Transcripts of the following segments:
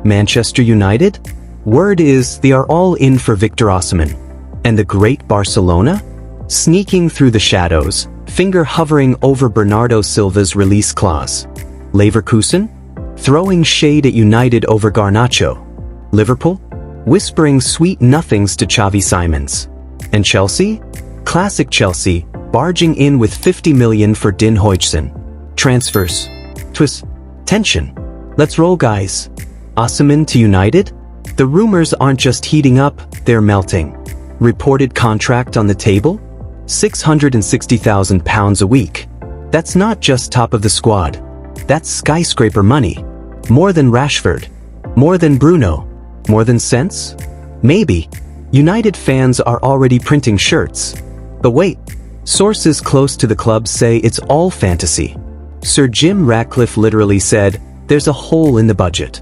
Manchester United? Word is they are all in for Victor Osimhen. And the great Barcelona? Sneaking through the shadows, finger hovering over Bernardo Silva's release clause. Leverkusen? Throwing shade at United over Garnacho. Liverpool? Whispering sweet nothings to Xavi Simons. And Chelsea? Classic Chelsea, barging in with 50 million for Din Huijsen. Transfers. Twist. Tension. Let's roll, guys. Osimhen to United? The rumors aren't just heating up, they're melting. Reported contract on the table? £660,000 a week. That's not just top of the squad. That's skyscraper money. More than Rashford. More than Bruno. More than Sense? Maybe. United fans are already printing shirts. But wait, sources close to the club say it's all fantasy. Sir Jim Ratcliffe literally said, there's a hole in the budget.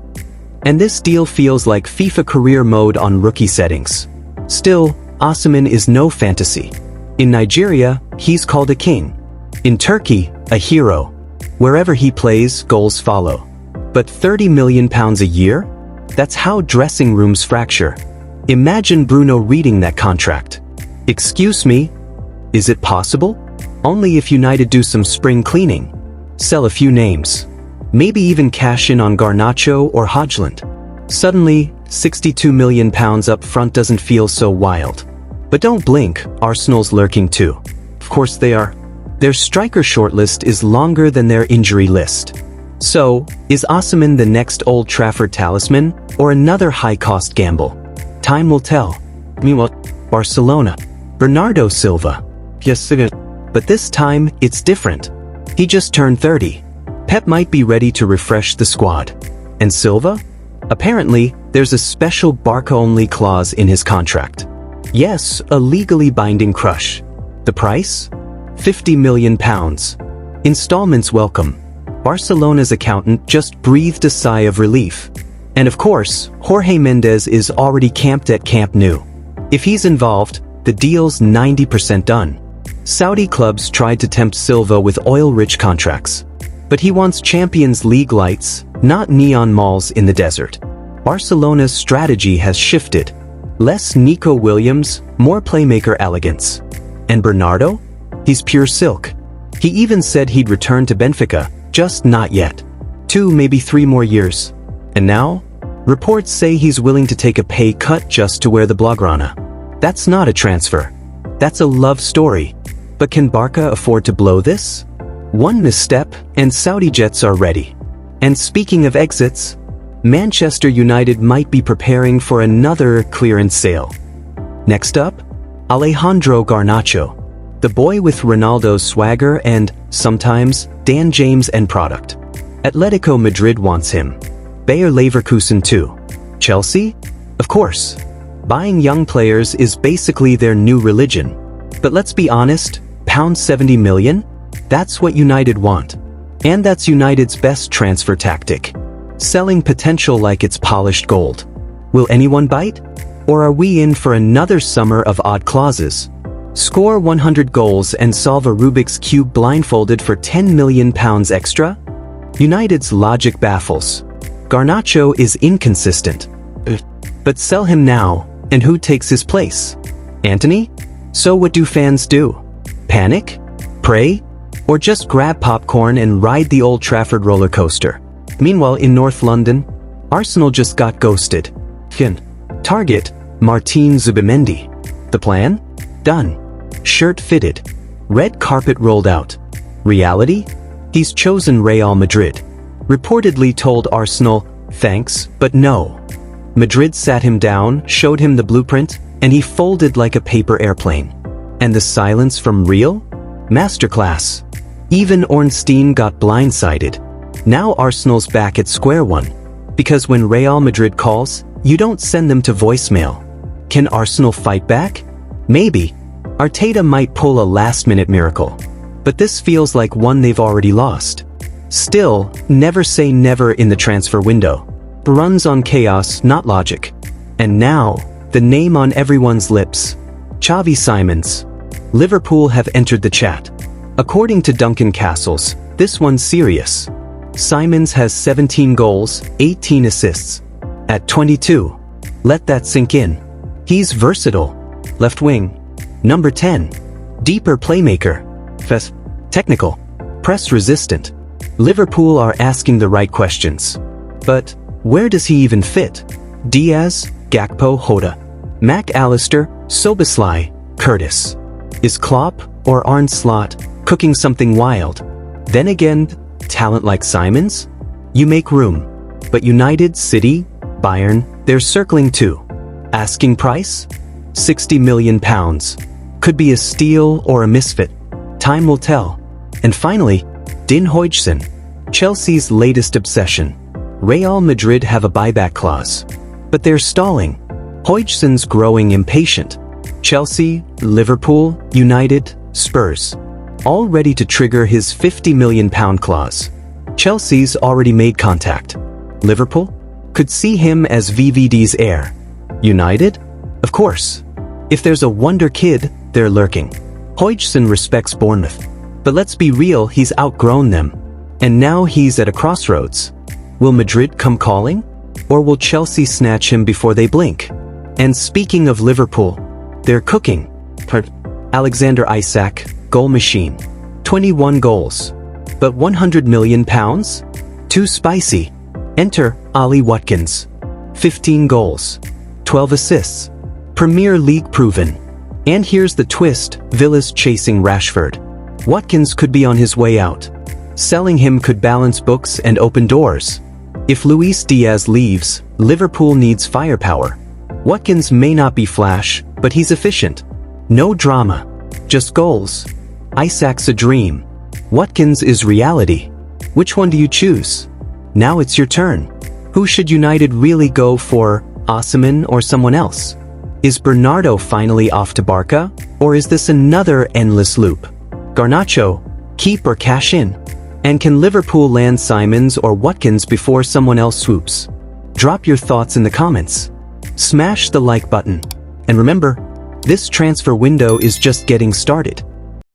And this deal feels like FIFA career mode on rookie settings. Still, Osimhen is no fantasy. In Nigeria, he's called a king. In Turkey, a hero. Wherever he plays, goals follow. But £30 million a year? That's how dressing rooms fracture. Imagine Bruno reading that contract. Excuse me? Is it possible? Only if United do some spring cleaning. Sell a few names. Maybe even cash in on Garnacho or Hodgland. Suddenly, £62 million up front doesn't feel so wild. But don't blink, Arsenal's lurking too. Of course they are. Their striker shortlist is longer than their injury list. So, is Osimhen the next Old Trafford talisman, or another high-cost gamble? Time will tell. Meanwhile, Barcelona. Bernardo Silva. Yes, but this time, it's different. He just turned 30. Pep might be ready to refresh the squad. And Silva? Apparently, there's a special Barca-only clause in his contract. Yes, a legally binding crush. The price? £50 million. Installments welcome. Barcelona's accountant just breathed a sigh of relief. And of course, Jorge Mendes is already camped at Camp Nou. If he's involved, the deal's 90% done. Saudi clubs tried to tempt Silva with oil-rich contracts. But he wants Champions League lights, not neon malls in the desert. Barcelona's strategy has shifted. Less Nico Williams, more playmaker elegance. And Bernardo? He's pure silk. He even said he'd return to Benfica, just not yet. 2, maybe 3 more years. And now? Reports say he's willing to take a pay cut just to wear the Blaugrana. That's not a transfer. That's a love story. But can Barca afford to blow this? One misstep, and Saudi jets are ready. And speaking of exits, Manchester United might be preparing for another clearance sale. Next up, Alejandro Garnacho. The boy with Ronaldo's swagger and, sometimes, Dan James end product. Atletico Madrid wants him. Bayer Leverkusen too. Chelsea? Of course. Buying young players is basically their new religion. But let's be honest, £70 million? That's what United want. And that's United's best transfer tactic. Selling potential like it's polished gold. Will anyone bite? Or are we in for another summer of odd clauses? Score 100 goals and solve a Rubik's Cube blindfolded for £10 million extra? United's logic baffles. Garnacho is inconsistent. But sell him now, and who takes his place? Antony? So what do fans do? Panic? Pray? Or just grab popcorn and ride the Old Trafford roller coaster? Meanwhile, in North London, Arsenal just got ghosted. Target, Martin Zubimendi. The plan? Done. Shirt fitted. Red carpet rolled out. Reality? He's chosen Real Madrid. Reportedly told Arsenal, thanks, but no. Madrid sat him down, showed him the blueprint, and he folded like a paper airplane. And the silence from Real? Masterclass. Even Ornstein got blindsided. Now Arsenal's back at square one. Because when Real Madrid calls, you don't send them to voicemail. Can Arsenal fight back? Maybe. Arteta might pull a last-minute miracle. But this feels like one they've already lost. Still, never say never in the transfer window. Runs on chaos, not logic. And now, the name on everyone's lips. Xavi Simons. Liverpool have entered the chat. According to Duncan Castles, this one's serious. Simons has 17 goals, 18 assists. At 22. Let that sink in. He's versatile. Left wing. Number 10. Deeper playmaker. Technical. Press resistant. Liverpool are asking the right questions. But where does he even fit? Diaz, Gakpo, Hoda, Mac Allister, Soboslai, Curtis. Is Klopp or Arne Slot cooking something wild? Then again, talent like Simons? You make room. But United, City, Bayern, they're circling too. Asking price? £60 million. Could be a steal or a misfit. Time will tell. And finally, Din Huijsen, Chelsea's latest obsession. Real Madrid have a buyback clause. But they're stalling. Huijsen's growing impatient. Chelsea, Liverpool, United, Spurs. All ready to trigger his £50 million clause. Chelsea's already made contact. Liverpool? Could see him as VVD's heir. United? Of course. If there's a wonder kid, they're lurking. Huijsen respects Bournemouth. But let's be real, he's outgrown them. And now he's at a crossroads. Will Madrid come calling? Or will Chelsea snatch him before they blink? And speaking of Liverpool, they're cooking. Alexander Isak, goal machine. 21 goals. But £100 million? Too spicy. Enter Ollie Watkins. 15 goals. 12 assists. Premier League proven. And here's the twist, Villa's chasing Rashford. Watkins could be on his way out. Selling him could balance books and open doors. If Luis Diaz leaves, Liverpool needs firepower. Watkins may not be flash, but he's efficient. No drama. Just goals. Isak's a dream. Watkins is reality. Which one do you choose? Now it's your turn. Who should United really go for, Osimhen or someone else? Is Bernardo finally off to Barca? Or is this another endless loop? Garnacho, keep or cash in? And can Liverpool land Simons or Watkins before someone else swoops? Drop your thoughts in the comments. Smash the like button. And remember, this transfer window is just getting started.